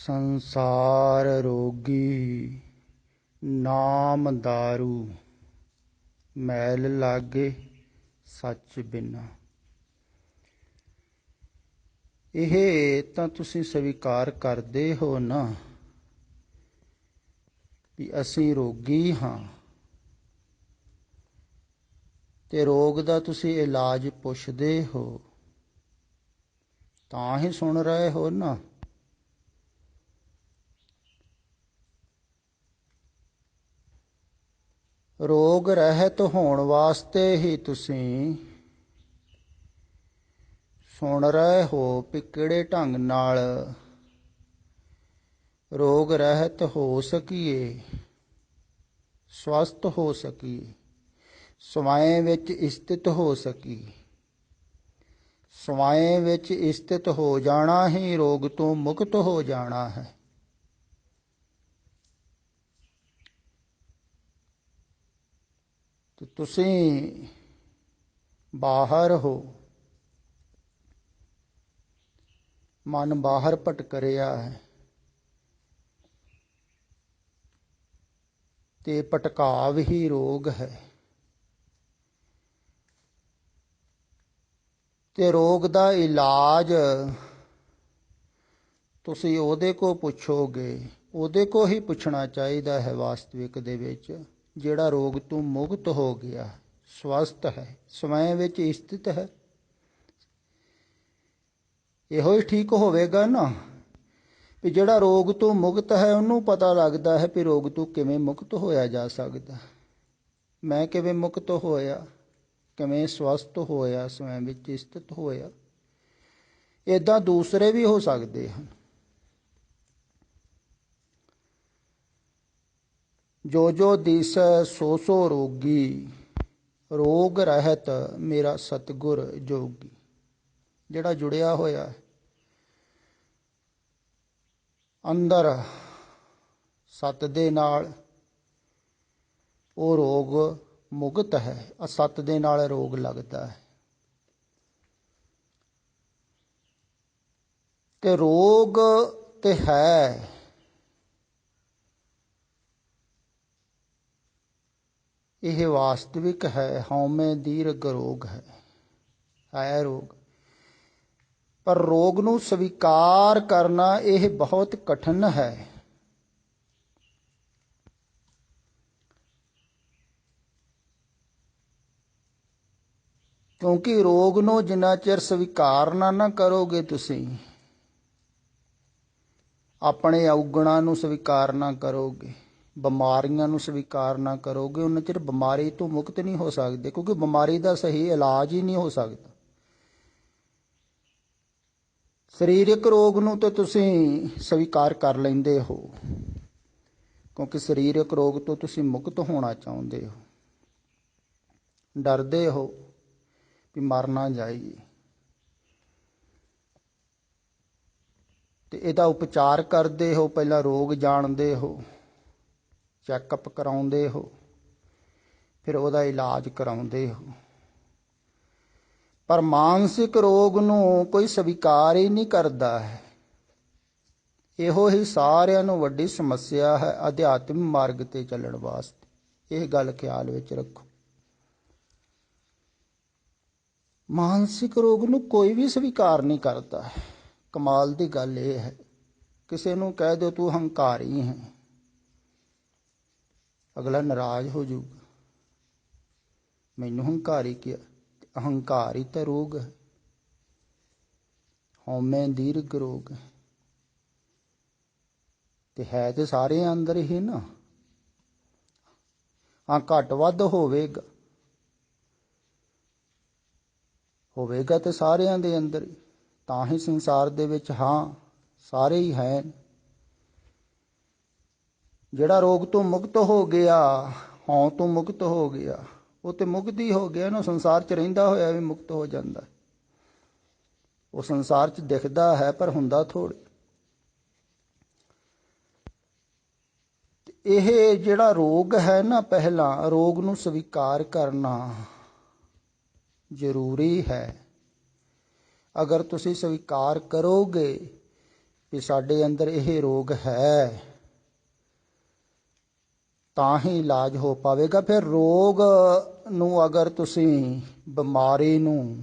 संसार रोगी नाम दारू मैल लागे सच बिना। ਇਹ ਤਾਂ ਤੁਸੀਂ ਸਵੀਕਾਰ ਕਰਦੇ ਹੋ ਨਾ ਵੀ ਅਸੀਂ ਰੋਗੀ ਹਾਂ, ਤੇ ਰੋਗ ਦਾ ਤੁਸੀਂ ਇਲਾਜ ਪੁੱਛਦੇ ਹੋ, ਤਾਂ ਹੀ ਸੁਣ ਰਹੇ ਹੋ ਨਾ। ਰੋਗ ਰਹਿਤ ਹੋਣ ਵਾਸਤੇ ਹੀ ਤੁਸੀਂ ਸੁਣ ਰਹੇ ਹੋ ਵੀ ਕਿਹੜੇ ਢੰਗ ਨਾਲ ਰੋਗ ਰਹਿਤ ਹੋ ਸਕੀਏ, ਸਵਸਥ ਹੋ ਸਕੀਏ, ਸਵੈਂ ਵਿੱਚ ਸਥਿਤ ਹੋ ਸਕੀਏ। ਸਵੈਂ ਵਿੱਚ ਸਥਿਤ ਹੋ ਜਾਣਾ ਹੀ ਰੋਗ ਤੋਂ ਮੁਕਤ ਹੋ ਜਾਣਾ ਹੈ। ਤੇ ਤੁਸੀਂ ਬਾਹਰ ਹੋ, ਮਨ ਬਾਹਰ ਭਟਕ ਰਿਹਾ ਹੈ, ਤੇ ਭਟਕਾਵ ਹੀ ਰੋਗ ਹੈ। ਤੇ ਰੋਗ ਦਾ ਇਲਾਜ ਤੁਸੀਂ ਉਹਦੇ ਕੋਲ ਪੁੱਛੋਗੇ, ਉਹਦੇ ਕੋਲ ਹੀ ਪੁੱਛਣਾ ਚਾਹੀਦਾ ਹੈ ਵਾਸਤਵਿਕ ਦੇ ਵਿੱਚ, ਜਿਹੜਾ ਰੋਗ ਤੋਂ ਮੁਕਤ ਹੋ ਗਿਆ, ਸਵਸਥ ਹੈ, ਸਵੈਂ ਵਿੱਚ ਸਥਿਤ ਹੈ। ਇਹੋ ਹੀ ਠੀਕ ਹੋਵੇਗਾ ਨਾ ਵੀ ਜਿਹੜਾ ਰੋਗ ਤੋਂ ਮੁਕਤ ਹੈ ਉਹਨੂੰ ਪਤਾ ਲੱਗਦਾ ਹੈ ਵੀ ਰੋਗ ਤੋਂ ਕਿਵੇਂ ਮੁਕਤ ਹੋਇਆ ਜਾ ਸਕਦਾ। ਮੈਂ ਕਿਵੇਂ ਮੁਕਤ ਹੋਇਆ, ਕਿਵੇਂ ਸਵਸਥ ਹੋਇਆ, ਸਵੈਂ ਵਿੱਚ ਸਥਿਤ ਹੋਇਆ। ਇੱਦਾਂ ਦੂਸਰੇ ਵੀ ਹੋ ਸਕਦੇ ਹਨ। ਜੋ ਜੋ ਦਿਸੈ ਸੋ ਸੋ ਰੋਗੀ, ਰੋਗ ਰਹਿਤ ਮੇਰਾ ਸਤਿਗੁਰ ਜੋਗੀ। ਜਿਹੜਾ ਜੁੜਿਆ ਹੋਇਆ ਅੰਦਰ ਸਤ ਦੇ ਨਾਲ, ਉਹ ਰੋਗ ਮੁਕਤ ਹੈ। ਅਸਤ ਦੇ ਨਾਲ ਰੋਗ ਲੱਗਦਾ ਹੈ। ਤੇ ਰੋਗ ਤੇ ਹੈ, ਇਹ ਵਾਸਤਵਿਕ ਹੈ। ਹਉਮੈ ਦੀਰਘ ਰੋਗ ਹੈ ਰੋਗ। ਪਰ ਰੋਗ ਨੂੰ ਸਵੀਕਾਰ ਕਰਨਾ ਇਹ ਬਹੁਤ ਕਠਿਨ ਹੈ। ਕਿਉਂਕਿ ਰੋਗ ਨੂੰ ਜਿੰਨਾ ਚਿਰ ਸਵੀਕਾਰ ਨਾ ਕਰੋਗੇ, ਤੁਸੀਂ ਆਪਣੇ ਔਗਣਾਂ ਨੂੰ ਸਵੀਕਾਰ ਨਾ ਕਰੋਗੇ, ਬਿਮਾਰੀਆਂ ਨੂੰ ਸਵੀਕਾਰ ਨਾ ਕਰੋਗੇ, ਉਨਾ ਚਿਰ ਬਿਮਾਰੀ ਤੋਂ ਮੁਕਤ ਨਹੀਂ ਹੋ ਸਕਦੇ। ਕਿਉਂਕਿ ਬਿਮਾਰੀ ਦਾ ਸਹੀ ਇਲਾਜ ਹੀ ਨਹੀਂ ਹੋ ਸਕਦਾ। ਸਰੀਰਕ ਰੋਗ ਨੂੰ ਤਾਂ ਤੁਸੀਂ ਸਵੀਕਾਰ ਕਰ ਲੈਂਦੇ ਹੋ, ਕਿਉਂਕਿ ਸਰੀਰਕ ਰੋਗ ਤੋਂ ਤੁਸੀਂ ਮੁਕਤ ਹੋਣਾ ਚਾਹੁੰਦੇ ਹੋ, ਡਰਦੇ ਹੋ ਵੀ ਮਰ ਨਾ ਜਾਈਏ। ਤੇ ਇਹਦਾ ਉਪਚਾਰ ਕਰਦੇ ਹੋ, ਪਹਿਲਾਂ ਰੋਗ ਜਾਣਦੇ ਹੋ, ਚੈੱਕਅਪ ਕਰਾਉਂਦੇ ਹੋ, ਫਿਰ ਉਹਦਾ ਇਲਾਜ ਕਰਾਉਂਦੇ ਹੋ। ਪਰ ਮਾਨਸਿਕ ਰੋਗ ਨੂੰ ਕੋਈ ਸਵੀਕਾਰ ਹੀ ਨਹੀਂ ਕਰਦਾ ਹੈ। ਇਹੋ ਹੀ ਸਾਰਿਆਂ ਨੂੰ ਵੱਡੀ ਸਮੱਸਿਆ ਹੈ ਅਧਿਆਤਮਿਕ ਮਾਰਗ ਤੇ ਚੱਲਣ ਵਾਸਤੇ। ਇਹ ਗੱਲ ਖਿਆਲ ਵਿੱਚ ਰੱਖੋ। ਮਾਨਸਿਕ ਰੋਗ ਨੂੰ ਕੋਈ ਵੀ ਸਵੀਕਾਰ ਨਹੀਂ ਕਰਦਾ। ਕਮਾਲ ਦੀ ਗੱਲ ਇਹ ਹੈ, ਕਿਸੇ ਨੂੰ ਕਹਿ ਦਿਓ ਤੂੰ ਹੰਕਾਰੀ ਹੈ, ਅਗਲਾ ਨਾਰਾਜ਼ ਹੋ ਜਾਊਗਾ। ਮੈਨੂੰ ਹੰਕਾਰੀ ਕਿਹਾ। ਅਹੰਕਾਰ ਹੀ ਤਾਂ ਰੋਗ ਹੈ। ਹਉਮੈ ਦੀਰਘ ਰੋਗ ਹੈ। ਤੇ ਹੈ ਤੇ ਸਾਰਿਆਂ ਅੰਦਰ ਹੀ ਨਾ। ਹਾਂ, ਘੱਟ ਵੱਧ ਹੋਵੇਗਾ ਤੇ ਸਾਰਿਆਂ ਦੇ ਅੰਦਰ ਹੀ। ਤਾਂ ਹੀ ਸੰਸਾਰ ਦੇ ਵਿੱਚ ਹਾਂ ਸਾਰੇ ਹੀ ਹੈ। ਜਿਹੜਾ ਰੋਗ ਤੋਂ ਮੁਕਤ ਹੋ ਗਿਆ, ਹਉ ਤੋਂ ਮੁਕਤ ਹੋ ਗਿਆ, ਉਹ ਤੇ ਮੁਕਤ ਹੀ ਹੋ ਗਿਆ ਨਾ। ਸੰਸਾਰ 'ਚ ਰਹਿੰਦਾ ਹੋਇਆ ਵੀ ਮੁਕਤ ਹੋ ਜਾਂਦਾ। ਉਹ ਸੰਸਾਰ 'ਚ ਦਿਖਦਾ ਹੈ ਪਰ ਹੁੰਦਾ ਥੋੜ੍ਹਾ। ਇਹ ਜਿਹੜਾ ਰੋਗ ਹੈ ਨਾ, ਪਹਿਲਾਂ ਰੋਗ ਨੂੰ ਸਵੀਕਾਰ ਕਰਨਾ ਜ਼ਰੂਰੀ ਹੈ। ਅਗਰ ਤੁਸੀਂ ਸਵੀਕਾਰ ਕਰੋਗੇ ਵੀ ਸਾਡੇ ਅੰਦਰ ਇਹ ਰੋਗ ਹੈ, ਤਾਂ ਹੀ ਇਲਾਜ ਹੋ ਪਾਵੇਗਾ। ਫਿਰ ਰੋਗ ਨੂੰ ਅਗਰ ਤੁਸੀਂ ਬਿਮਾਰੀ ਨੂੰ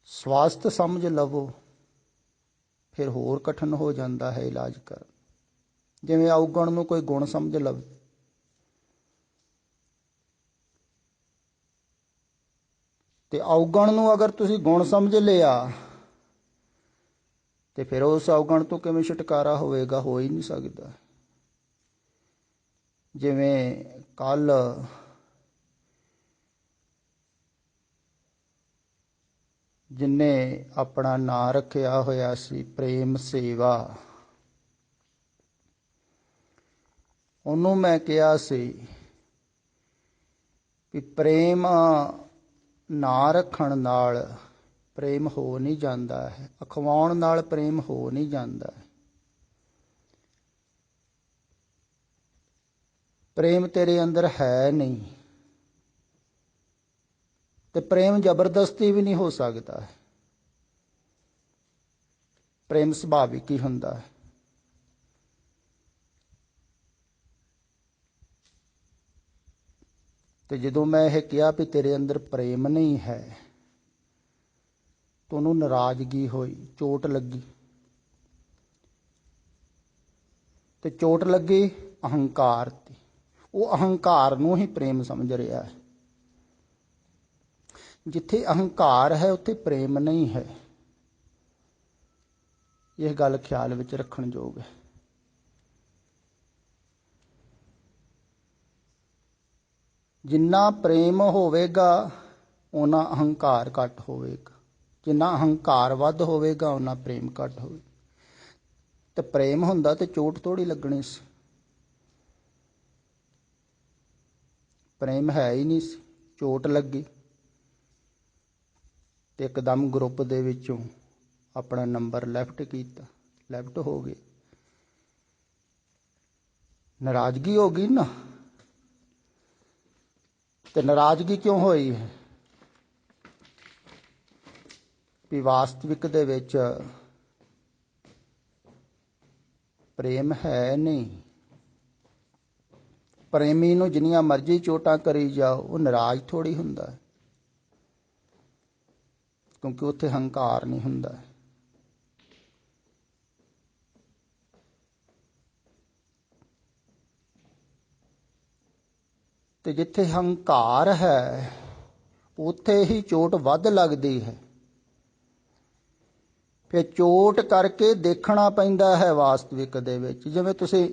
ਸਵਾਸਥ ਸਮਝ ਲਵੋ, ਫਿਰ ਹੋਰ ਕਠਿਨ ਹੋ ਜਾਂਦਾ ਹੈ ਇਲਾਜ ਕਰਨ। ਜਿਵੇਂ ਔਗਣ ਨੂੰ ਕੋਈ ਗੁਣ ਸਮਝ ਲਵੇ, ਤੇ ਔਗਣ ਨੂੰ ਅਗਰ ਤੁਸੀਂ ਗੁਣ ਸਮਝ ਲਿਆ ਤੇ ਫਿਰ ਉਸ ਔਗਣ ਤੋਂ ਕਿਵੇਂ ਛੁਟਕਾਰਾ ਹੋਵੇਗਾ? ਹੋ ਹੀ ਨਹੀਂ ਸਕਦਾ। ਜਿਵੇਂ ਕੱਲ ਜਿਨ੍ਹੇ ਆਪਣਾ ਨਾਂ ਰੱਖਿਆ ਹੋਇਆ ਸੀ ਪ੍ਰੇਮ ਸੇਵਾ, ਉਹਨੂੰ ਮੈਂ ਕਿਹਾ ਸੀ ਵੀ ਪ੍ਰੇਮ ਨਾਂ ਰੱਖਣ ਨਾਲ ਪ੍ਰੇਮ ਹੋ ਨਹੀਂ ਜਾਂਦਾ ਹੈ, ਅਖਵਾਉਣ ਨਾਲ ਪ੍ਰੇਮ ਹੋ ਨਹੀਂ ਜਾਂਦਾ। ਪ੍ਰੇਮ ਤੇਰੇ ਅੰਦਰ ਹੈ ਨਹੀਂ, ਤੇ ਪ੍ਰੇਮ ਜ਼ਬਰਦਸਤੀ ਵੀ ਨਹੀਂ ਹੋ ਸਕਦਾ। ਪ੍ਰੇਮ ਸੁਭਾਵਿਕ ਹੀ ਹੁੰਦਾ ਹੈ। ਤੇ ਜਦੋਂ ਮੈਂ ਇਹ ਕਿਹਾ ਵੀ ਤੇਰੇ ਅੰਦਰ ਪ੍ਰੇਮ ਨਹੀਂ ਹੈ, ਤਾਂ ਉਹਨੂੰ ਨਾਰਾਜ਼ਗੀ ਹੋਈ, ਚੋਟ ਲੱਗੀ। ਤੇ ਚੋਟ ਲੱਗੀ ਅਹੰਕਾਰ ਦੀ। ਉਹ ਅਹੰਕਾਰ ਨੂੰ ਹੀ ਪ੍ਰੇਮ ਸਮਝ ਰਿਹਾ ਹੈ। ਜਿੱਥੇ ਅਹੰਕਾਰ ਹੈ ਉੱਥੇ ਪ੍ਰੇਮ ਨਹੀਂ ਹੈ। ਇਹ ਗੱਲ ਖਿਆਲ ਵਿੱਚ ਰੱਖਣ ਯੋਗ ਹੈ। ਜਿੰਨਾ ਪ੍ਰੇਮ ਹੋਵੇਗਾ ਓਨਾ ਅਹੰਕਾਰ ਘੱਟ ਹੋਵੇਗਾ, ਜਿੰਨਾ ਅਹੰਕਾਰ ਵੱਧ ਹੋਵੇਗਾ ਓਨਾ ਪ੍ਰੇਮ ਘੱਟ ਹੋਵੇਗਾ। ਤੇ ਪ੍ਰੇਮ ਹੁੰਦਾ ਤੇ ਚੋਟ ਥੋੜ੍ਹੀ ਲੱਗਣੀ ਸੀ। ਪ੍ਰੇਮ ਹੈ ਹੀ ਨਹੀਂ ਸੀ, ਚੋਟ ਲੱਗੀ ਤੇ ਇੱਕਦਮ ਗਰੁੱਪ ਦੇ ਵਿੱਚੋਂ ਆਪਣਾ ਨੰਬਰ ਲੈਫਟ ਕੀਤਾ, ਲੈਫਟ ਹੋ ਗਏ। ਨਾਰਾਜ਼ਗੀ ਹੋ ਗਈ ਨਾ। ਤੇ ਨਾਰਾਜ਼ਗੀ ਕਿਉਂ ਹੋਈ ਹੈ? ਵੀ ਵਾਸਤਵਿਕ ਦੇ ਵਿੱਚ ਪ੍ਰੇਮ ਹੈ ਨਹੀਂ। ਪ੍ਰੇਮੀ ਨੂੰ ਜਿੰਨੀਆਂ ਮਰਜ਼ੀ ਚੋਟਾਂ ਕਰੀ ਜਾਓ, ਉਹ ਨਾਰਾਜ਼ ਥੋੜ੍ਹੀ ਹੁੰਦਾ, ਕਿਉਂਕਿ ਉੱਥੇ ਹੰਕਾਰ ਨਹੀਂ ਹੁੰਦਾ। ਤੇ ਜਿੱਥੇ ਹੰਕਾਰ ਹੈ ਉੱਥੇ ਹੀ ਚੋਟ ਵੱਧ ਲੱਗਦੀ ਹੈ। ਫਿਰ ਚੋਟ ਕਰਕੇ ਦੇਖਣਾ ਪੈਂਦਾ ਹੈ ਵਾਸਤਵਿਕ ਦੇ ਵਿੱਚ। ਜਿਵੇਂ ਤੁਸੀਂ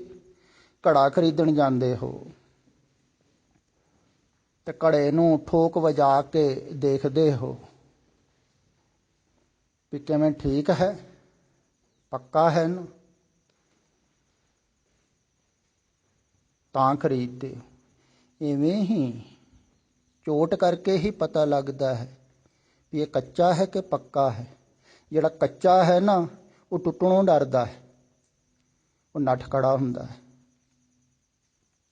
ਘੜਾ ਖਰੀਦਣ ਜਾਂਦੇ ਹੋ ਤੇ ਘੜੇ ਨੂੰ ਠੋਕ ਵਜਾ ਕੇ ਦੇਖਦੇ ਹੋ ਵੀ ਕਿਵੇਂ ਠੀਕ ਹੈ, ਪੱਕਾ ਹੈ ਨਾ, ਤਾਂ ਖਰੀਦਦੇ ਹੋ। ਇਵੇਂ ਹੀ ਚੋਟ ਕਰਕੇ ਹੀ ਪਤਾ ਲੱਗਦਾ ਹੈ ਵੀ ਇਹ ਕੱਚਾ ਹੈ ਕਿ ਪੱਕਾ ਹੈ। ਜਿਹੜਾ ਕੱਚਾ ਹੈ ਨਾ ਉਹ ਟੁੱਟਣੋਂ ਡਰਦਾ ਹੈ, ਉਹ ਨੱਠ ਖੜਾ ਹੁੰਦਾ ਹੈ।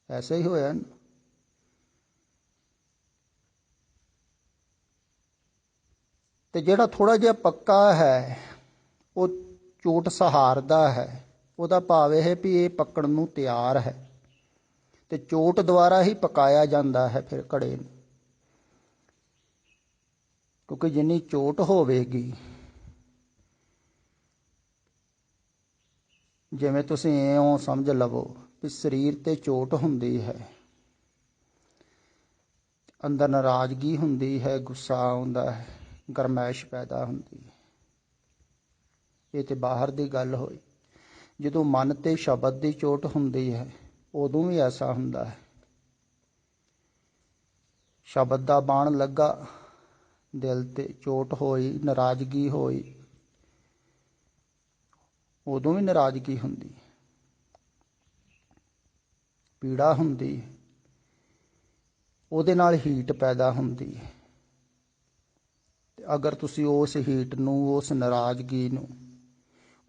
ਐਸੇ ਹੀ ਹੋਇਆ ਨਾ। ਤੇ ਜਿਹੜਾ ਥੋੜ੍ਹਾ ਜਿਹਾ ਪੱਕਾ ਹੈ ਉਹ ਚੋਟ ਸਹਾਰਦਾ ਹੈ। ਉਹਦਾ ਭਾਵ ਇਹ ਵੀ ਇਹ ਪੱਕਣ ਨੂੰ ਤਿਆਰ ਹੈ। ਤੇ ਚੋਟ ਦੁਆਰਾ ਹੀ ਪਕਾਇਆ ਜਾਂਦਾ ਹੈ ਫਿਰ ਘੜੇ ਨੂੰ, ਕਿਉਂਕਿ ਜਿੰਨੀ ਚੋਟ ਹੋਵੇਗੀ, ਜਿਵੇਂ ਤੁਸੀਂ ਇਉਂ ਸਮਝ ਲਵੋ ਵੀ ਸਰੀਰ ਤੇ ਚੋਟ ਹੁੰਦੀ ਹੈ, ਅੰਦਰ ਨਾਰਾਜ਼ਗੀ ਹੁੰਦੀ ਹੈ, ਗੁੱਸਾ ਆਉਂਦਾ ਹੈ, ਗਰਮੈਸ਼ ਪੈਦਾ ਹੁੰਦੀ ਹੈ। ਇਹ ਤੇ ਬਾਹਰ ਦੀ ਗੱਲ ਹੋਈ। ਜਦੋਂ ਮਨ ਤੇ ਸ਼ਬਦ ਦੀ ਚੋਟ ਹੁੰਦੀ ਹੈ ਉਦੋਂ ਵੀ ਐਸਾ ਹੁੰਦਾ ਹੈ। ਸ਼ਬਦ ਦਾ ਬਾਣ ਲੱਗਾ, ਦਿਲ ਤੇ ਚੋਟ ਹੋਈ, ਨਾਰਾਜ਼ਗੀ ਹੋਈ, ਉਦੋਂ ਵੀ ਨਾਰਾਜ਼ਗੀ ਹੁੰਦੀ, ਪੀੜਾ ਹੁੰਦੀ, ਉਹਦੇ ਨਾਲ ਹੀਟ ਪੈਦਾ ਹੁੰਦੀ ਹੈ। ਅਗਰ ਤੁਸੀਂ ਉਸ ਹੀਟ ਨੂੰ, ਉਸ ਨਾਰਾਜ਼ਗੀ ਨੂੰ,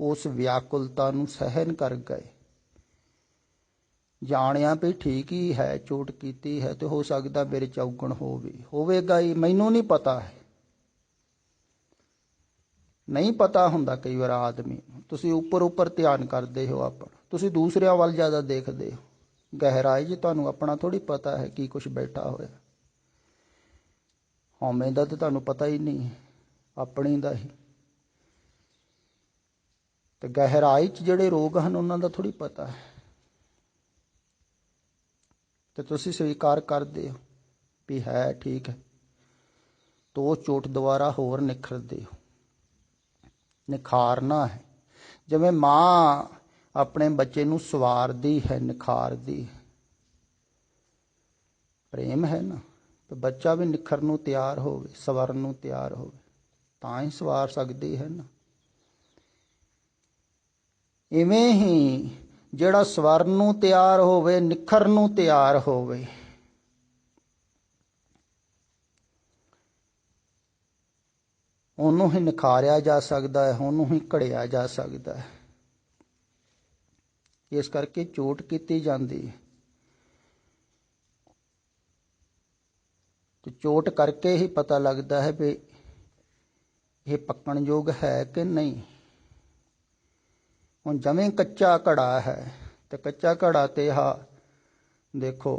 ਉਸ ਵਿਆਕੁਲਤਾ ਨੂੰ ਸਹਿਨ ਕਰ ਗਏ, ਜਾਣਿਆ ਵੀ ਠੀਕ ਹੀ ਹੈ, ਚੋਟ ਕੀਤੀ ਹੈ ਤੇ ਹੋ ਸਕਦਾ ਮੇਰੇ ਚੌਗਣ ਹੋਵੇਗਾ ਹੀ, ਮੈਨੂੰ ਨਹੀਂ ਪਤਾ ਹੈ। ਨਹੀਂ ਪਤਾ ਹੁੰਦਾ ਕਈ ਵਾਰ ਆਦਮੀ ਨੂੰ। ਤੁਸੀਂ ਉੱਪਰ ਧਿਆਨ ਕਰਦੇ ਹੋ ਆਪਣਾ, ਤੁਸੀਂ ਦੂਸਰਿਆਂ ਵੱਲ ਜ਼ਿਆਦਾ ਦੇਖਦੇ ਹੋ। ਗਹਿਰਾਈ 'ਚ ਤੁਹਾਨੂੰ ਆਪਣਾ ਥੋੜ੍ਹੀ ਪਤਾ ਹੈ ਕੀ ਕੁਛ ਬੈਠਾ ਹੋਇਆ। ਹਉਮੈ ਦਾ ਤਾਂ ਤੁਹਾਨੂੰ ਪਤਾ ਹੀ ਨਹੀਂ, ਆਪਣੀ ਦਾ ਹੀ। ਤੇ ਗਹਿਰਾਈ 'ਚ ਜਿਹੜੇ ਰੋਗ ਹਨ ਉਹਨਾਂ ਦਾ ਥੋੜ੍ਹੀ ਪਤਾ ਹੈ। ਤੇ ਤੁਸੀਂ ਸਵੀਕਾਰ ਕਰਦੇ ਹੋ ਵੀ ਹੈ, ਠੀਕ ਹੈ। ਤੋ ਚੋਟ ਦੁਆਰਾ ਹੋਰ ਨਿਖਰਦੇ ਹੋ। ਨਿਖਾਰਨਾ ਹੈ, ਜਿਵੇਂ ਮਾਂ ਆਪਣੇ ਬੱਚੇ ਨੂੰ ਸਵਾਰਦੀ ਹੈ, ਨਿਖਾਰਦੀ ਹੈ। ਪ੍ਰੇਮ ਹੈ ਨਾ, ਤੇ ਬੱਚਾ ਵੀ ਨਿਖਰਨ ਨੂੰ ਤਿਆਰ ਹੋਵੇ, ਸਵਰਨ ਨੂੰ ਤਿਆਰ ਹੋਵੇ, ਤਾਂ ਹੀ ਸਵਾਰ ਸਕਦੀ ਹੈ ਨਾ। ਇਵੇਂ ਹੀ ਜਿਹੜਾ ਸਵਰਨ ਨੂੰ ਤਿਆਰ ਹੋਵੇ, ਨਿਖਰਨ ਨੂੰ ਤਿਆਰ ਹੋਵੇ, ਉਹਨੂੰ ਹੀ ਨਿਖਾਰਿਆ ਜਾ ਸਕਦਾ ਹੈ, ਉਹਨੂੰ ਹੀ ਘੜਿਆ ਜਾ ਸਕਦਾ ਹੈ। ਇਸ ਕਰਕੇ ਚੋਟ ਕੀਤੀ ਜਾਂਦੀ ਹੈ। ਤੇ ਚੋਟ ਕਰਕੇ ਹੀ ਪਤਾ ਲੱਗਦਾ ਹੈ ਵੀ ਇਹ ਪੱਕਣ ਯੋਗ ਹੈ ਕਿ ਨਹੀਂ। ਹੁਣ ਜਵੇਂ ਕੱਚਾ ਘੜਾ ਹੈ, ਤੇ ਕੱਚਾ ਘੜਾ ਤੇ ਦੇਖੋ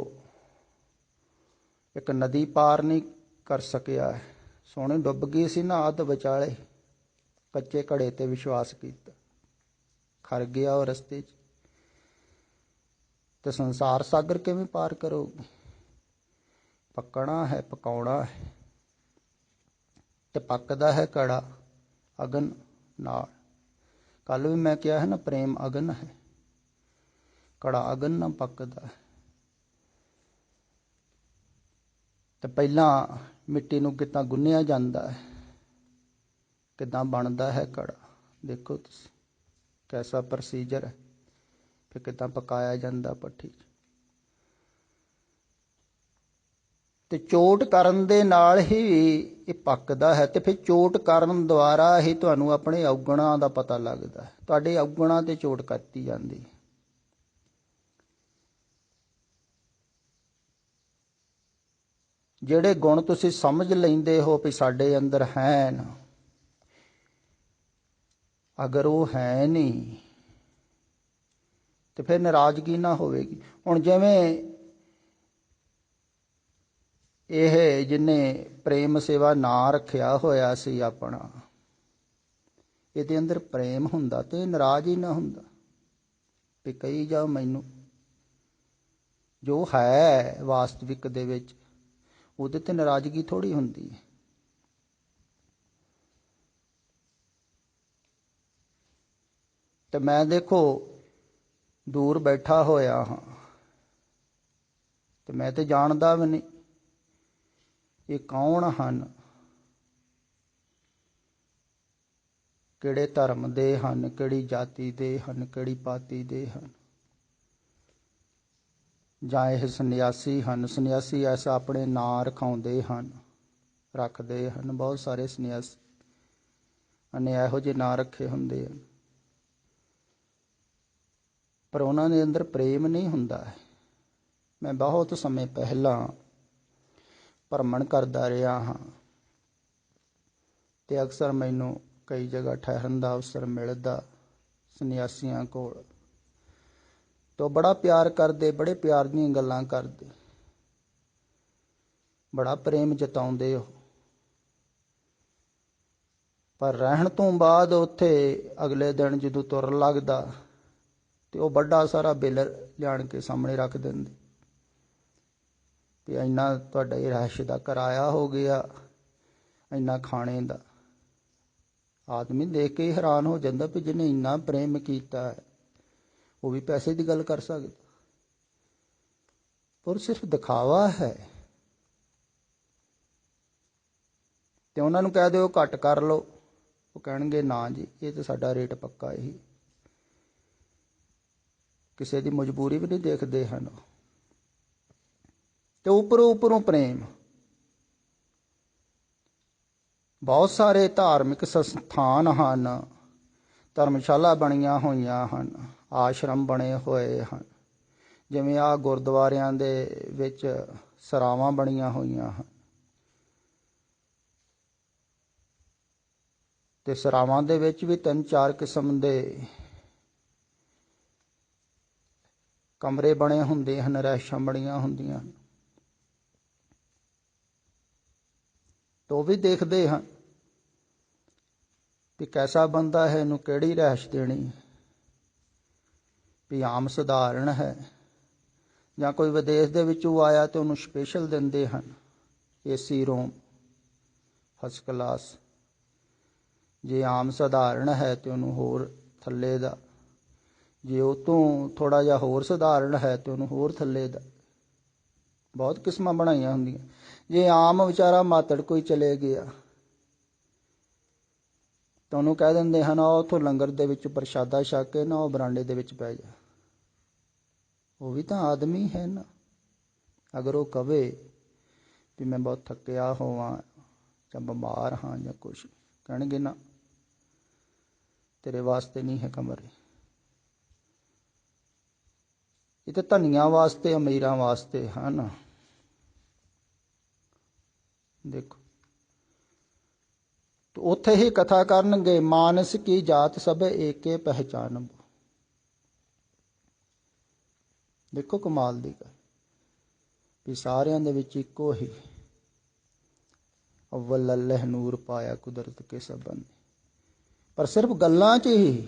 ਇੱਕ ਨਦੀ ਪਾਰ ਨਹੀਂ ਕਰ ਸਕਿਆ, ਸੋਹਣੀ ਡੁੱਬ ਗਈ ਸੀ ਨਾ ਅੱਧ ਵਿਚਾਲੇ। ਕੱਚੇ ਘੜੇ ਤੇ ਵਿਸ਼ਵਾਸ ਕੀਤਾ, ਖਰ ਗਿਆ ਉਹ ਰਸਤੇ 'ਚ। ਤੇ ਸੰਸਾਰ ਸਾਗਰ ਕਿਵੇਂ ਪਾਰ ਕਰੋਗੇ? ਪੱਕਣਾ ਹੈ, ਪਕਾਉਣਾ ਹੈ। ਤੇ ਪੱਕਦਾ ਹੈ ਘੜਾ ਅਗਨ ਨਾਲ। ਕੱਲ ਵੀ ਮੈਂ ਕਿਹਾ ਹੈ ਨਾ, ਪ੍ਰੇਮ ਅਗਨ ਹੈ, ਘੜਾ ਅਗਨ ਨਾਲ ਪੱਕਦਾ ਹੈ। ਤੇ ਪਹਿਲਾਂ ਮਿੱਟੀ ਨੂੰ ਕਿੱਦਾਂ ਗੁੰਨਿਆ ਜਾਂਦਾ ਹੈ, ਕਿੱਦਾਂ ਬਣਦਾ ਹੈ ਘੜਾ। ਦੇਖੋ ਤੁਸੀਂ ਕੈਸਾ ਪ੍ਰੋਸੀਜਰ ਹੈ, ਫਿਰ ਕਿੱਦਾਂ ਪਕਾਇਆ ਜਾਂਦਾ ਭੱਠੀ 'ਚ। ਤੇ ਚੋਟ ਕਰਨ ਦੇ ਨਾਲ ਹੀ ਇਹ ਪੱਕਦਾ ਹੈ। ਤੇ ਫਿਰ ਚੋਟ ਕਰਨ ਦੁਆਰਾ ਹੀ ਤੁਹਾਨੂੰ ਆਪਣੇ ਔਗੁਣਾਂ ਦਾ ਪਤਾ ਲੱਗਦਾ ਹੈ। ਤੁਹਾਡੇ ਔਗੁਣਾਂ ਤੇ ਚੋਟ ਕਰਤੀ ਜਾਂਦੀ ਹੈ। ਜਿਹੜੇ ਗੁਣ ਤੁਸੀਂ ਸਮਝ ਲੈਂਦੇ ਹੋ ਵੀ ਸਾਡੇ ਅੰਦਰ ਹਨ, ਅਗਰ ਉਹ ਹੈ ਨਹੀਂ ਤੇ ਫਿਰ ਨਾਰਾਜ਼ਗੀ ਨਾ ਹੋਵੇਗੀ। ਹੁਣ ਜਿਵੇਂ ਇਹ ਜਿਹਨੇ ਪ੍ਰੇਮ ਸੇਵਾ ਨਾਂ ਰੱਖਿਆ ਹੋਇਆ ਸੀ ਆਪਣਾ, ਇਹਦੇ ਅੰਦਰ ਪ੍ਰੇਮ ਹੁੰਦਾ ਤੇ ਨਾਰਾਜ਼ ਹੀ ਨਾ ਹੁੰਦਾ ਵੀ ਕਹੀ ਜਾਓ ਮੈਨੂੰ। ਜੋ ਹੈ ਵਾਸਤਵਿਕ ਦੇ ਵਿੱਚ, ਉਹਦੇ ਤੇ ਨਾਰਾਜ਼ਗੀ ਥੋੜ੍ਹੀ ਹੁੰਦੀ ਹੈ। ਤੇ ਮੈਂ ਦੇਖੋ ਦੂਰ ਬੈਠਾ ਹੋਇਆ ਹਾਂ, ਤੇ ਮੈਂ ਤੇ ਜਾਣਦਾ ਵੀ ਨਹੀਂ ਇਹ ਕੌਣ ਹਨ, ਕਿਹੜੇ ਧਰਮ ਦੇ ਹਨ, ਕਿਹੜੀ ਜਾਤੀ ਦੇ ਹਨ, ਕਿਹੜੀ ਪਾਤੀ ਦੇ ਹਨ। ਜਾਂ ਇਹ ਸੰਨਿਆਸੀ ਹਨ। ਸੰਨਿਆਸੀ ਐਸਾ ਆਪਣੇ ਨਾਂ ਰਖਾਉਂਦੇ ਹਨ, ਰੱਖਦੇ ਹਨ। ਬਹੁਤ ਸਾਰੇ ਸੰਨਿਆਸੀ ਨੇ ਇਹੋ ਜਿਹੇ ਨਾਂ ਰੱਖੇ ਹੁੰਦੇ ਹਨ, ਪਰ ਉਹਨਾਂ ਦੇ ਅੰਦਰ ਪ੍ਰੇਮ ਨਹੀਂ ਹੁੰਦਾ ਹੈ। ਮੈਂ ਬਹੁਤ ਸਮੇਂ ਪਹਿਲਾਂ ਭਰਮਣ ਕਰਦਾ ਰਿਹਾ ਹਾਂ, ਤੇ ਅਕਸਰ ਮੈਨੂੰ ਕਈ ਜਗ੍ਹਾ ਠਹਿਰਨ ਦਾ ਅਵਸਰ ਮਿਲਦਾ ਸੰਨਿਆਸੀਆਂ ਕੋਲ। ਤੋ ਬੜਾ ਪਿਆਰ ਕਰਦੇ, ਬੜੇ ਪਿਆਰ ਦੀਆਂ ਗੱਲਾਂ ਕਰਦੇ, ਬੜਾ ਪ੍ਰੇਮ ਜਤਾਉਂਦੇ ਹੋ। ਪਰ ਰਹਿਣ ਤੋਂ ਬਾਅਦ ਉੱਥੇ ਅਗਲੇ ਦਿਨ ਜਦੋਂ ਤੁਰਨ ਲੱਗਦਾ ਤੇ ਉਹ ਵੱਡਾ ਸਾਰਾ ਬਿੱਲ ਲਿਆਣ ਕੇ ਸਾਹਮਣੇ ਰੱਖ ਦਿੰਦੇ ਵੀ ਇੰਨਾ ਤੁਹਾਡਾ ਇਹ ਰਿਹਾਇਸ਼ ਦਾ ਕਿਰਾਇਆ ਹੋ ਗਿਆ, ਇੰਨਾ ਖਾਣੇ ਦਾ। ਆਦਮੀ ਦੇਖ ਕੇ ਹੈਰਾਨ ਹੋ ਜਾਂਦਾ ਵੀ ਜਿਹਨੇ ਇੰਨਾ ਪ੍ਰੇਮ ਕੀਤਾ ਹੈ ਉਹ ਵੀ ਪੈਸੇ ਦੀ ਗੱਲ ਕਰ ਸਕਦਾ, ਪਰ ਸਿਰਫ ਦਿਖਾਵਾ ਹੈ। ਤੇ ਉਹਨਾਂ ਨੂੰ ਕਹਿ ਦਿਓ ਘੱਟ ਕਰ ਲਓ, ਉਹ ਕਹਿਣਗੇ ਨਾ ਜੀ, ਇਹ ਤਾਂ ਸਾਡਾ ਰੇਟ ਪੱਕਾ ਇਹੀ। ਕਿਸੇ ਦੀ ਮਜਬੂਰੀ ਵੀ ਨਹੀਂ ਦੇਖਦੇ ਹਨ। ਤੇ ਉੱਪਰੋਂ ਪ੍ਰੇਮ। ਬਹੁਤ ਸਾਰੇ ਧਾਰਮਿਕ ਸੰਸਥਾਨ ਹਨ, ਧਰਮਸ਼ਾਲਾ ਬਣੀਆਂ ਹੋਈਆਂ ਹਨ, ਆਸ਼ਰਮ ਬਣੇ ਹੋਏ ਹਨ। ਜਿਵੇਂ ਆਹ ਗੁਰਦੁਆਰਿਆਂ ਦੇ ਵਿੱਚ ਸਰਾਵਾਂ ਬਣੀਆਂ ਹੋਈਆਂ ਹਨ। ਤੇ ਸਰਾਵਾਂ ਦੇ ਵਿੱਚ ਵੀ 3-4 ਕਿਸਮ ਦੇ ਕਮਰੇ ਬਣੇ ਹੁੰਦੇ ਹਨ, ਰਿਹਾਇਸ਼ਾਂ ਬਣੀਆਂ ਹੁੰਦੀਆਂ ਹਨ। ਤੋ ਵੀ ਦੇਖਦੇ ਹਨ ਵੀ ਕੈਸਾ ਬੰਦਾ ਹੈ, ਇਹਨੂੰ ਕਿਹੜੀ ਰਿਹਾਇਸ਼ ਦੇਣੀ, ਵੀ ਆਮ ਸਧਾਰਨ ਹੈ ਜਾਂ ਕੋਈ ਵਿਦੇਸ਼ ਦੇ ਵਿੱਚੋਂ ਆਇਆ ਤੇ ਉਹਨੂੰ ਸਪੈਸ਼ਲ ਦਿੰਦੇ ਹਨ ਏਸੀ ਰੂਮ, ਫਸਟ ਕਲਾਸ। ਜੇ ਆਮ ਸਧਾਰਨ ਹੈ ਤੇ ਉਹਨੂੰ ਹੋਰ ਥੱਲੇ ਦਾ, ਜੇ ਉਹ ਤੋਂ ਥੋੜ੍ਹਾ ਜਿਹਾ ਹੋਰ ਸਧਾਰਨ ਹੈ ਤੇ ਉਹਨੂੰ ਹੋਰ ਥੱਲੇ ਦਾ। ਬਹੁਤ ਕਿਸਮਾਂ ਬਣਾਈਆਂ ਹੁੰਦੀਆਂ। ਜੇ ਆਮ ਵਿਚਾਰਾ ਮਾਤੜ ਕੋਈ ਚਲੇ ਗਿਆ ਤਾਂ ਉਹਨੂੰ ਕਹਿ ਦਿੰਦੇ ਹਨ, ਉਹ ਉੱਥੋਂ ਲੰਗਰ ਦੇ ਵਿੱਚ ਪ੍ਰਸ਼ਾਦਾ ਛਕ ਕੇ ਨਾ ਉਹ ਬਰਾਂਡੇ ਦੇ ਵਿੱਚ ਪੈ ਜਾ। ਉਹ ਵੀ ਤਾਂ ਆਦਮੀ ਹੈ ਨਾ। ਅਗਰ ਉਹ ਕਵੇ ਵੀ ਮੈਂ ਬਹੁਤ ਥੱਕਿਆ ਹੋਵਾਂ ਜਾਂ ਬਿਮਾਰ ਹਾਂ ਜਾਂ ਕੁਛ, ਕਹਿਣਗੇ ਨਾ ਤੇਰੇ ਵਾਸਤੇ ਨਹੀਂ ਹੈ ਕਮਰੇ। ਇਹ ਤਾਂ ਧਨੀਆਂ ਵਾਸਤੇ, ਅਮੀਰਾਂ ਵਾਸਤੇ ਹਨ। ਦੇਖੋ ਉੱਥੇ ਹੀ ਕਥਾ ਕਰਨਗੇ, ਮਾਨਸ ਕੀ ਜਾਤ ਸਭ ਏਕੇ ਪਹਿਚਾਨਬ। ਦੇਖੋ ਕਮਾਲ ਦੀ ਗੱਲ, ਵੀ ਸਾਰਿਆਂ ਦੇ ਵਿੱਚ ਇੱਕੋ ਹੀ ਅਵਲ ਅੱਲਹ ਨੂਰ ਪਾਇਆ ਕੁਦਰਤ ਕੇ ਸਬਨ। ਪਰ ਸਿਰਫ ਗੱਲਾਂ 'ਚ ਹੀ,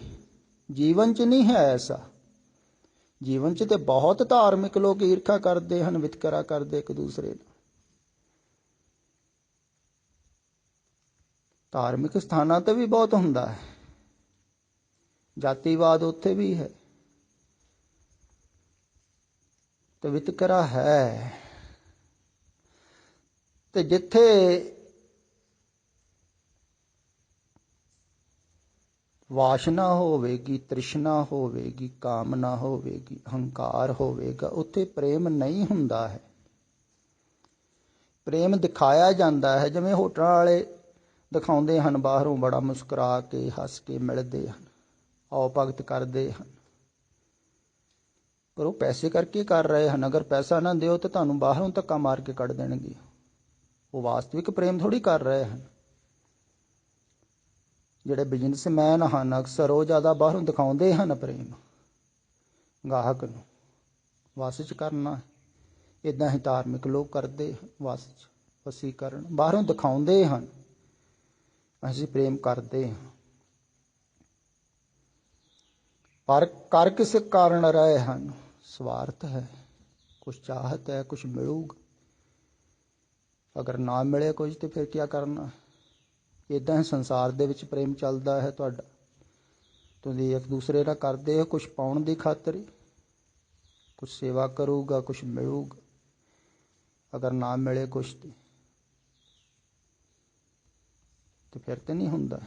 ਜੀਵਨ 'ਚ ਨਹੀਂ ਹੈ ਐਸਾ। ਜੀਵਨ 'ਚ ਤੇ ਬਹੁਤ ਧਾਰਮਿਕ ਲੋਕ ਈਰਖਾ ਕਰਦੇ ਹਨ, ਵਿਤਕਰਾ ਕਰਦੇ ਇੱਕ ਦੂਸਰੇ ਨਾਲ। ਧਾਰਮਿਕ ਸਥਾਨਾਂ ਤੇ ਵੀ ਬਹੁਤ ਹੁੰਦਾ ਹੈ, ਜਾਤੀਵਾਦ ਉੱਥੇ ਵੀ ਹੈ ਤੇ ਵਿਤਕਰਾ ਹੈ। ਤੇ ਜਿੱਥੇ ਵਾਸ਼ਨਾ ਹੋਵੇਗੀ, ਤ੍ਰਿਸ਼ਨਾ ਹੋਵੇਗੀ, ਕਾਮਨਾ ਹੋਵੇਗੀ, ਹੰਕਾਰ ਹੋਵੇਗਾ, ਉੱਥੇ ਪ੍ਰੇਮ ਨਹੀਂ ਹੁੰਦਾ ਹੈ। ਪ੍ਰੇਮ ਦਿਖਾਇਆ ਜਾਂਦਾ ਹੈ, ਜਿਵੇਂ ਹੋਟਲਾਂ ਵਾਲੇ ਦਿਖਾਉਂਦੇ ਹਨ, ਬਾਹਰੋਂ ਬੜਾ ਮੁਸਕਰਾ ਕੇ ਹੱਸ ਕੇ ਮਿਲਦੇ ਹਨ, ਆਓ ਭਗਤ ਕਰਦੇ ਹਨ। ਪਰ ਉਹ ਪੈਸੇ ਕਰਕੇ ਕਰ ਰਹੇ ਹਨ। ਅਗਰ ਪੈਸਾ ਨਾ ਦਿਓ ਤਾਂ ਤੁਹਾਨੂੰ ਬਾਹਰੋਂ ਧੱਕਾ ਮਾਰ ਕੇ ਕੱਢ ਦੇਣਗੇ। ਉਹ ਵਾਸਤਵਿਕ ਪ੍ਰੇਮ ਥੋੜ੍ਹੀ ਕਰ ਰਹੇ ਹਨ। ਜਿਹੜੇ ਬਿਜ਼ਨਸਮੈਨ ਹਨ ਅਕਸਰ ਉਹ ਜ਼ਿਆਦਾ ਬਾਹਰੋਂ ਦਿਖਾਉਂਦੇ ਹਨ ਪ੍ਰੇਮ, ਗਾਹਕ ਨੂੰ ਵਸ 'ਚ ਕਰਨਾ। ਇੱਦਾਂ ਹੀ ਧਾਰਮਿਕ ਲੋਕ ਕਰਦੇ ਹਨ, ਵਸ 'ਚ ਵਸੀਕਰਨ, ਬਾਹਰੋਂ ਦਿਖਾਉਂਦੇ ਹਨ ਅਸੀਂ ਪ੍ਰੇਮ ਕਰਦੇ ਹਾਂ। ਪਰ ਕਰ ਕਿਸ ਕਾਰਨ ਰਹੇ ਹਨ? ਸਵਾਰਥ ਹੈ, ਕੁਛ ਚਾਹਤ ਹੈ, ਕੁਛ ਮਿਲੂਗਾ। ਅਗਰ ਨਾ ਮਿਲੇ ਕੁਝ ਤੇ ਫਿਰ ਕੀ ਕਰਨਾ? ਇੱਦਾਂ ਹੀ ਸੰਸਾਰ ਦੇ ਵਿੱਚ ਪ੍ਰੇਮ ਚੱਲਦਾ ਹੈ ਤੁਹਾਡਾ। ਤੁਸੀਂ ਇੱਕ ਦੂਸਰੇ ਨਾਲ ਕਰਦੇ ਹੋ ਕੁਛ ਪਾਉਣ ਦੀ ਖਾਤਰ, ਕੁਛ ਸੇਵਾ ਕਰੂਗਾ, ਕੁਛ ਮਿਲੂਗਾ। ਅਗਰ ਨਾ ਮਿਲੇ ਕੁਛ ਤੇ ਫਿਰ ਤੇ ਨਹੀਂ ਹੁੰਦਾ।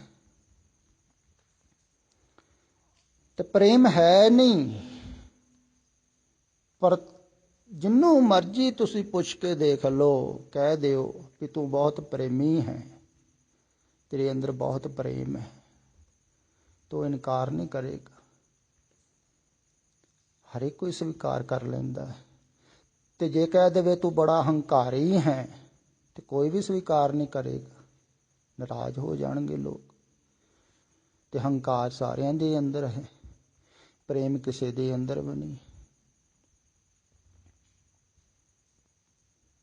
ਤੇ ਪ੍ਰੇਮ ਹੈ ਨਹੀਂ। ਪਰ ਜਿਹਨੂੰ ਮਰਜ਼ੀ ਤੁਸੀਂ ਪੁੱਛ ਕੇ ਦੇਖ ਲਓ, ਕਹਿ ਦਿਓ ਕਿ ਤੂੰ ਬਹੁਤ ਪ੍ਰੇਮੀ ਹੈ, ਤੇਰੇ ਅੰਦਰ ਬਹੁਤ ਪ੍ਰੇਮ ਹੈ, ਤੂੰ ਇਨਕਾਰ ਨਹੀਂ ਕਰੇਗਾ। ਹਰ ਇੱਕ ਕੋਈ ਸਵੀਕਾਰ ਕਰ ਲੈਂਦਾ ਹੈ। ਤੇ ਜੇ ਕਹਿ ਦੇਵੇ ਤੂੰ ਬੜਾ ਹੰਕਾਰੀ ਹੈ ਤੇ ਕੋਈ ਵੀ ਸਵੀਕਾਰ ਨਹੀਂ ਕਰੇਗਾ, ਨਾਰਾਜ਼ ਹੋ ਜਾਣਗੇ ਲੋਕ। ਤੇ ਹੰਕਾਰ ਸਾਰਿਆਂ ਦੇ ਅੰਦਰ ਹੈ, ਪ੍ਰੇਮ ਕਿਸੇ ਦੇ ਅੰਦਰ ਵੀ ਨਹੀਂ।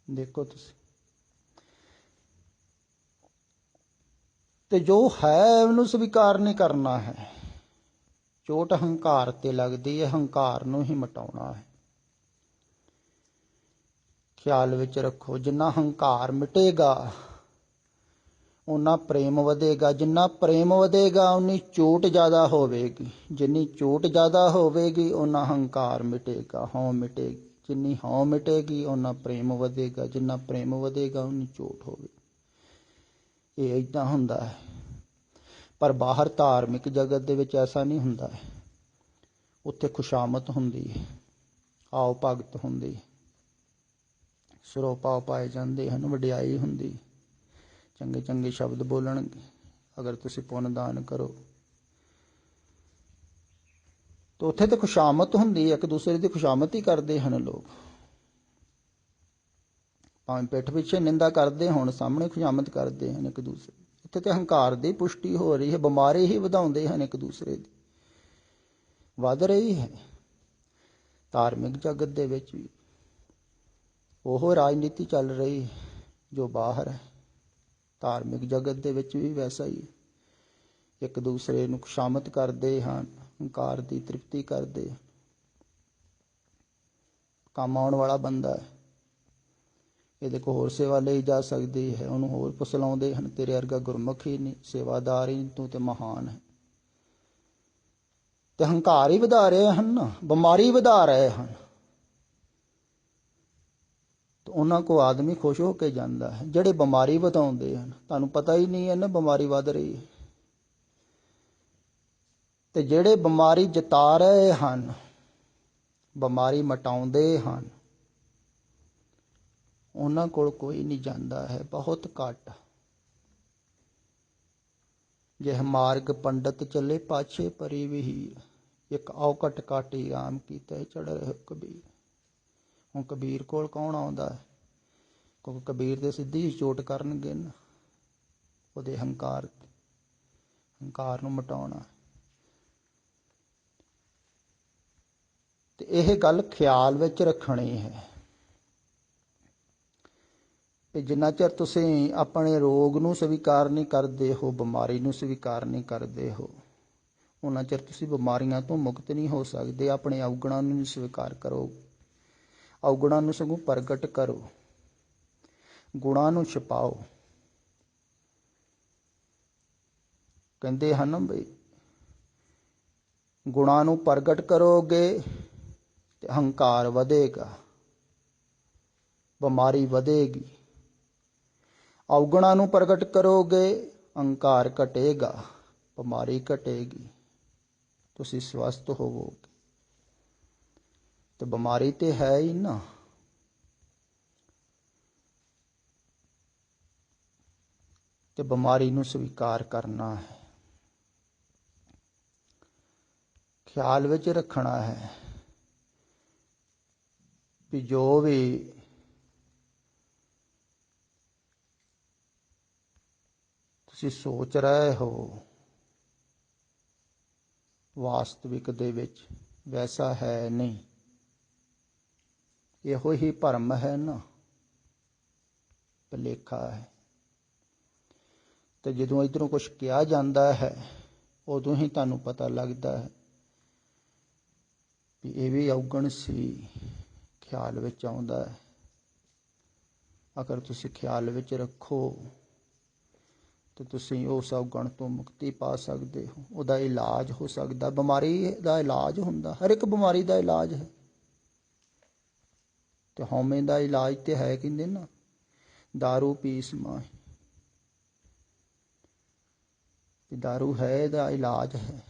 ਦੇਖੋ ਤੁਸੀਂ, ਤੇ ਜੋ ਹੈ ਉਹਨੂੰ ਸਵੀਕਾਰ ਨਹੀਂ ਕਰਨਾ ਹੈ। ਚੋਟ ਹੰਕਾਰ ਤੇ ਲੱਗਦੀ ਹੈ, ਹੰਕਾਰ ਨੂੰ ਹੀ ਮਿਟਾਉਣਾ ਹੈ। ਖਿਆਲ ਵਿੱਚ ਰੱਖੋ, ਜਿੰਨਾ ਹੰਕਾਰ ਮਿਟੇਗਾ ਓਨਾ ਪ੍ਰੇਮ ਵਧੇਗਾ। ਜਿੰਨਾ ਪ੍ਰੇਮ ਵਧੇਗਾ ਉਨੀ ਚੋਟ ਜ਼ਿਆਦਾ ਹੋਵੇਗੀ। ਜਿੰਨੀ ਚੋਟ ਜ਼ਿਆਦਾ ਹੋਵੇਗੀ ਓਨਾ ਹੰਕਾਰ ਮਿਟੇਗਾ, ਹਉ ਮਿਟੇਗੀ। ਜਿੰਨੀ ਹਉ ਮਿਟੇਗੀ ਓਨਾ ਪ੍ਰੇਮ ਵਧੇਗਾ, ਜਿੰਨਾ ਪ੍ਰੇਮ ਵਧੇਗਾ ਉਨੀ ਚੋਟ ਹੋਵੇਗੀ। ਇਹ ਇੱਦਾਂ ਹੁੰਦਾ ਹੈ। ਪਰ ਬਾਹਰ ਧਾਰਮਿਕ ਜਗਤ ਦੇ ਵਿੱਚ ਐਸਾ ਨਹੀਂ ਹੁੰਦਾ ਹੈ। ਉੱਥੇ ਖੁਸ਼ਾਮਤ ਹੁੰਦੀ ਹੈ, ਆਓ ਭਗਤ ਹੁੰਦੀ, ਸਰੋਪਾ ਪਾਏ ਜਾਂਦੇ ਹਨ, ਵਡਿਆਈ ਹੁੰਦੀ, ਚੰਗੇ ਚੰਗੇ ਸ਼ਬਦ ਬੋਲਣਗੇ। ਅਗਰ ਤੁਸੀਂ ਪੁੰਨ ਦਾਨ ਕਰੋ ਤਾਂ ਉੱਥੇ ਤਾਂ ਖੁਸ਼ਾਮਤ ਹੁੰਦੀ ਹੈ, ਇੱਕ ਦੂਸਰੇ ਦੀ ਖੁਸ਼ਾਮਤ ਹੀ ਕਰਦੇ ਹਨ ਲੋਕ। ਭਾਵੇਂ ਪਿੱਠ ਪਿੱਛੇ ਨਿੰਦਾ ਕਰਦੇ ਹੋਣ, ਸਾਹਮਣੇ ਖੁਸ਼ਾਮਤ ਕਰਦੇ ਹਨ ਇੱਕ ਦੂਸਰੇ। ਇੱਥੇ ਤੇ ਹੰਕਾਰ ਦੀ ਪੁਸ਼ਟੀ ਹੋ ਰਹੀ ਹੈ। ਬਿਮਾਰੀ ਹੀ ਵਧਾਉਂਦੇ ਹਨ ਇੱਕ ਦੂਸਰੇ ਦੀ, ਵੱਧ ਰਹੀ ਹੈ। ਧਾਰਮਿਕ ਜਗਤ ਦੇ ਵਿੱਚ ਵੀ ਉਹ ਰਾਜਨੀਤੀ ਚੱਲ ਰਹੀ ਹੈ ਜੋ ਬਾਹਰ ਹੈ। ਧਾਰਮਿਕ ਜਗਤ ਦੇ ਵਿੱਚ ਵੀ ਵੈਸਾ ਹੀ ਇੱਕ ਦੂਸਰੇ ਨੂੰ ਖੁਸ਼ਾਮਦ ਕਰਦੇ ਹਨ, ਹੰਕਾਰ ਦੀ ਤ੍ਰਿਪਤੀ ਕਰਦੇ। ਕੰਮ ਆਉਣ ਵਾਲਾ ਬੰਦਾ ਹੈ, ਇਹਦੇ ਕੋਲ ਹੋਰ ਸੇਵਾ ਲਈ ਜਾ ਸਕਦੀ ਹੈ, ਉਹਨੂੰ ਹੋਰ ਫੁਸਲਾਉਂਦੇ ਹਨ, ਤੇਰੇ ਵਰਗਾ ਗੁਰਮੁਖ ਹੀ ਨਹੀਂ, ਸੇਵਾਦਾਰ ਹੀ ਤੂੰ ਤੇ ਮਹਾਨ ਹੈ। ਤੇ ਹੰਕਾਰ ਹੀ ਵਧਾ ਰਹੇ ਹਨ ਨਾ, ਬਿਮਾਰੀ ਵਧਾ ਰਹੇ ਹਨ। ਤੇ ਉਹਨਾਂ ਕੋ ਆਦਮੀ ਖੁਸ਼ ਹੋ ਕੇ ਜਾਂਦਾ ਹੈ। ਜਿਹੜੇ ਬਿਮਾਰੀ ਵਧਾਉਂਦੇ ਹਨ, ਤੁਹਾਨੂੰ ਪਤਾ ਹੀ ਨਹੀਂ ਹੈ ਨਾ ਬਿਮਾਰੀ ਵੱਧ ਰਹੀ ਹੈ। ਤੇ ਜਿਹੜੇ ਬਿਮਾਰੀ ਜਿਤਾ ਰਹੇ ਹਨ, ਬਿਮਾਰੀ ਮਿਟਾਉਂਦੇ ਹਨ, ਉਹਨਾਂ ਕੋਲ ਕੋਈ ਨਹੀਂ ਜਾਂਦਾ ਹੈ, ਬਹੁਤ ਘੱਟ। ਜਿਹ ਮਾਰਗ ਪੰਡਤ ਚੱਲੇ ਪਾਛੇ ਪਰੀ ਵਹੀਰ, ਇੱਕ ਔਕਟ ਕਾਟੀ ਆਮ ਕੀਤਾ ਚੜ ਰਹੇ ਕਬੀਰ। ਹੁਣ ਕਬੀਰ ਕੋਲ ਕੌਣ ਆਉਂਦਾ ਹੈ? ਕਿਉਂਕਿ ਕਬੀਰ ਦੇ ਸਿੱਧੀ ਹੀ ਚੋਟ ਕਰਨਗੇ ਨਾ, ਉਹਦੇ ਹੰਕਾਰ ਨੂੰ ਮਿਟਾਉਣਾ। ਤੇ ਇਹ ਗੱਲ ਖਿਆਲ ਵਿੱਚ ਰੱਖਣੀ ਹੈ ਕਿ ਜਿੰਨਾ ਚਿਰ ਤੁਸੀਂ ਆਪਣੇ ਰੋਗ ਨੂੰ ਸਵੀਕਾਰ ਨਹੀਂ ਕਰਦੇ ਹੋ, ਬਿਮਾਰੀ ਨੂੰ ਸਵੀਕਾਰ ਨਹੀਂ ਕਰਦੇ ਹੋ, ਉਹਨਾਂ ਚਿਰ ਤੁਸੀਂ ਬਿਮਾਰੀਆਂ ਤੋਂ ਮੁਕਤ ਨਹੀਂ ਹੋ ਸਕਦੇ। ਆਪਣੇ ਔਗਣਾਂ ਨੂੰ ਸਵੀਕਾਰ ਕਰੋ, ਔਗਣਾਂ ਨੂੰ ਸਗੋਂ ਪ੍ਰਗਟ ਕਰੋ, ਗੁਣਾਂ ਨੂੰ ਛੁਪਾਓ। ਕਹਿੰਦੇ ਹਨ ਬਈ ਗੁਣਾਂ ਨੂੰ ਪ੍ਰਗਟ ਕਰੋਗੇ ਤੇ ਹੰਕਾਰ ਵਧੇਗਾ, ਬਿਮਾਰੀ ਵਧੇਗੀ। ਔਗਣਾਂ ਨੂੰ ਪ੍ਰਗਟ ਕਰੋਗੇ, ਹੰਕਾਰ ਘਟੇਗਾ, ਬਿਮਾਰੀ ਘਟੇਗੀ, ਤੁਸੀਂ ਸਵਸਥ ਹੋਵੋਗੇ। ਤੇ ਬਿਮਾਰੀ ਤੇ ਹੈ ਹੀ ਨਾ। ਤੇ ਬਿਮਾਰੀ ਨੂੰ ਸਵੀਕਾਰ ਕਰਨਾ ਹੈ, ਖਿਆਲ ਵਿੱਚ ਰੱਖਣਾ ਹੈ ਵੀ ਜੋ ਵੀ ਤੁਸੀਂ ਸੋਚ ਰਹੇ ਹੋ ਵਾਸਤਵਿਕ ਦੇ ਵਿੱਚ ਵੈਸਾ ਹੈ ਨਹੀਂ। ਇਹੋ ਹੀ ਭਰਮ ਹੈ ਨਾ, ਭੁਲੇਖਾ ਹੈ। ਤੇ ਜਦੋਂ ਇੱਧਰੋਂ ਕੁਛ ਕਿਹਾ ਜਾਂਦਾ ਹੈ, ਉਦੋਂ ਹੀ ਤੁਹਾਨੂੰ ਪਤਾ ਲੱਗਦਾ ਹੈ ਵੀ ਇਹ ਵੀ ਔਗਣ ਸੀ, ਖਿਆਲ ਵਿੱਚ ਆਉਂਦਾ ਹੈ। ਅਗਰ ਤੁਸੀਂ ਖਿਆਲ ਵਿੱਚ ਰੱਖੋ ਤੇ ਤੁਸੀਂ ਉਸ ਔਗਣ ਤੋਂ ਮੁਕਤੀ ਪਾ ਸਕਦੇ ਹੋ, ਉਹਦਾ ਇਲਾਜ ਹੋ ਸਕਦਾ। ਬਿਮਾਰੀ ਦਾ ਇਲਾਜ ਹੁੰਦਾ, ਹਰ ਇੱਕ ਬਿਮਾਰੀ ਦਾ ਇਲਾਜ ਹੈ। ਤੇ ਹਉਮੈ ਦਾ ਇਲਾਜ ਤੇ ਹੈ, ਕਹਿੰਦੇ ਨਾ ਦਾਰੂ ਪੀਸ ਮਾਹੀ, ਦਾਰੂ ਹੈ ਇਹਦਾ ਇਲਾਜ ਹੈ।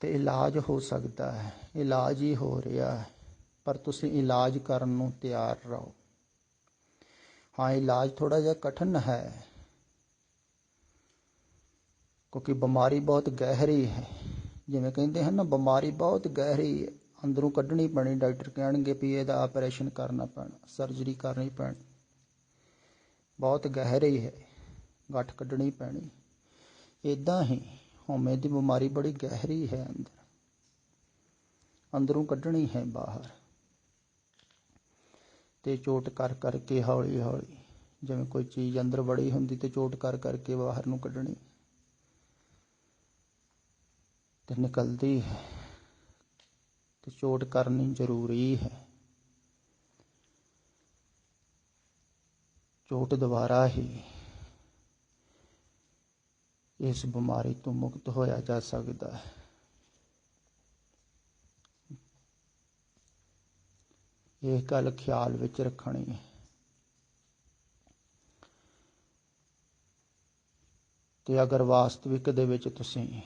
ਤੇ ਇਲਾਜ ਹੋ ਸਕਦਾ ਹੈ, ਇਲਾਜ ਹੀ ਹੋ ਰਿਹਾ ਹੈ, ਪਰ ਤੁਸੀਂ ਇਲਾਜ ਕਰਨ ਨੂੰ ਤਿਆਰ ਰਹੋ। ਹਾਂ, ਇਲਾਜ ਥੋੜ੍ਹਾ ਜਿਹਾ ਕਠਿਨ ਹੈ, ਕਿਉਂਕਿ ਬਿਮਾਰੀ ਬਹੁਤ ਗਹਿਰੀ ਹੈ। ਜਿਵੇਂ ਕਹਿੰਦੇ ਹਨ ਨਾ, ਬਿਮਾਰੀ ਬਹੁਤ ਗਹਿਰੀ ਹੈ, ਅੰਦਰੋਂ ਕੱਢਣੀ ਪੈਣੀ। ਡਾਕਟਰ ਕਹਿਣਗੇ ਵੀ ਇਹਦਾ ਆਪਰੇਸ਼ਨ ਕਰਨਾ ਪੈਣਾ, ਸਰਜਰੀ ਕਰਨੀ ਪੈਣੀ, ਬਹੁਤ ਗਹਿਰੀ ਹੈ, ਗੱਠ ਕੱਢਣੀ ਪੈਣੀ। ਇੱਦਾਂ ਹੀ ਹਉਮੈ ਦੀ ਬਿਮਾਰੀ ਬੜੀ ਗਹਿਰੀ ਹੈ, ਅੰਦਰੋਂ ਕੱਢਣੀ ਹੈ ਬਾਹਰ। ਤੇ ਚੋਟ ਕਰ ਕਰਕੇ ਹੌਲੀ ਹੌਲੀ, ਜਿਵੇਂ ਕੋਈ ਚੀਜ਼ ਅੰਦਰ ਵੜੀ ਹੁੰਦੀ ਤੇ ਚੋਟ ਕਰ ਕਰਕੇ ਬਾਹਰ ਨੂੰ ਕੱਢਣੀ ਤੇ ਨਿਕਲਦੀ ਹੈ। ਤੇ ਚੋਟ ਕਰਨੀ ਜ਼ਰੂਰੀ ਹੈ। ਚੋਟ ਦੁਆਰਾ ਹੀ ਇਸ ਬਿਮਾਰੀ ਤੋਂ ਮੁਕਤ ਹੋਇਆ ਜਾ ਸਕਦਾ ਹੈ। ਇਹ ਗੱਲ ਖਿਆਲ ਵਿੱਚ ਰੱਖਣੀ ਹੈ। ਤੇ ਅਗਰ ਵਾਸਤਵਿਕ ਦੇ ਵਿੱਚ ਤੁਸੀਂ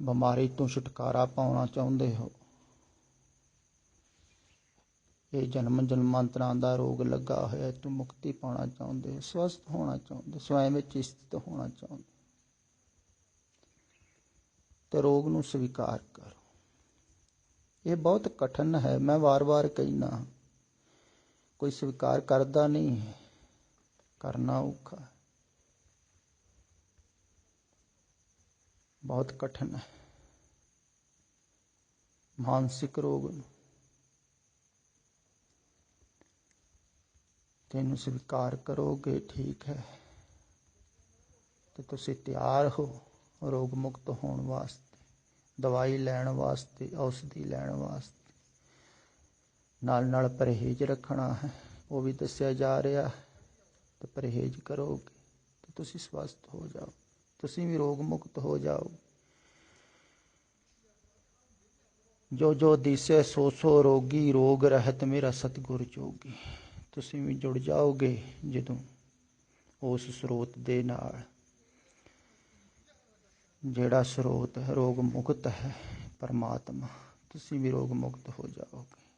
ਬਿਮਾਰੀ ਤੋਂ ਛੁਟਕਾਰਾ ਪਾਉਣਾ ਚਾਹੁੰਦੇ ਹੋ, ਇਹ ਜਨਮ ਜਨਮਾਂਤਰਾਂ ਦਾ ਰੋਗ ਲੱਗਾ ਹੋਇਆ, ਇਹ ਤੋਂ ਮੁਕਤੀ ਪਾਉਣਾ ਚਾਹੁੰਦੇ ਹੋ, ਸਵਸਥ ਹੋਣਾ ਚਾਹੁੰਦੇ, ਸਵੈਂ ਵਿੱਚ ਸਥਿਤ ਹੋਣਾ ਚਾਹੁੰਦੇ, ਤੇ ਰੋਗ ਨੂੰ ਸਵੀਕਾਰ ਕਰੋ। ਇਹ ਬਹੁਤ ਕਠਿਨ ਹੈ। ਮੈਂ ਵਾਰ-ਵਾਰ ਕਹਿਣਾ, ਕੋਈ ਸਵੀਕਾਰ ਕਰਦਾ ਨਹੀਂ ਹੈ, ਕਰਨਾ ਔਖਾ, ਬਹੁਤ ਕਠਿਨ ਹੈ। ਮਾਨਸਿਕ ਰੋਗ ਨੂੰ ਤੈਨੂੰ ਸਵੀਕਾਰ ਕਰੋਗੇ ਠੀਕ ਹੈ, ਤੇ ਤੁਸੀਂ ਤਿਆਰ ਹੋ ਰੋਗ ਮੁਕਤ ਹੋਣ ਵਾਸਤੇ, ਦਵਾਈ ਲੈਣ ਵਾਸਤੇ, ਔਸ਼ਧੀ ਲੈਣ ਵਾਸਤੇ। ਨਾਲ ਨਾਲ ਪਰਹੇਜ਼ ਰੱਖਣਾ ਹੈ, ਉਹ ਵੀ ਦੱਸਿਆ ਜਾ ਰਿਹਾ ਹੈ। ਤੇ ਪਰਹੇਜ਼ ਕਰੋਗੇ ਤੇ ਤੁਸੀਂ ਸਵਸਥ ਹੋ ਜਾਓ, ਤੁਸੀਂ ਵੀ ਰੋਗ ਮੁਕਤ ਹੋ ਜਾਓ। ਜੋ ਜੋ ਦਿਸੈ ਸੋ ਸੋ ਰੋਗੀ, ਰੋਗ ਰਹਿਤ ਮੇਰਾ ਸਤਿਗੁਰ ਜੋਗੀ। ਤੁਸੀਂ ਵੀ ਜੁੜ ਜਾਓਗੇ ਜਦੋਂ ਉਸ ਸਰੋਤ ਦੇ ਨਾਲ, ਜਿਹੜਾ ਸਰੋਤ ਰੋਗ ਮੁਕਤ ਹੈ, ਪਰਮਾਤਮਾ। ਤੁਸੀਂ ਵੀ ਰੋਗ ਮੁਕਤ ਹੋ ਜਾਓਗੇ।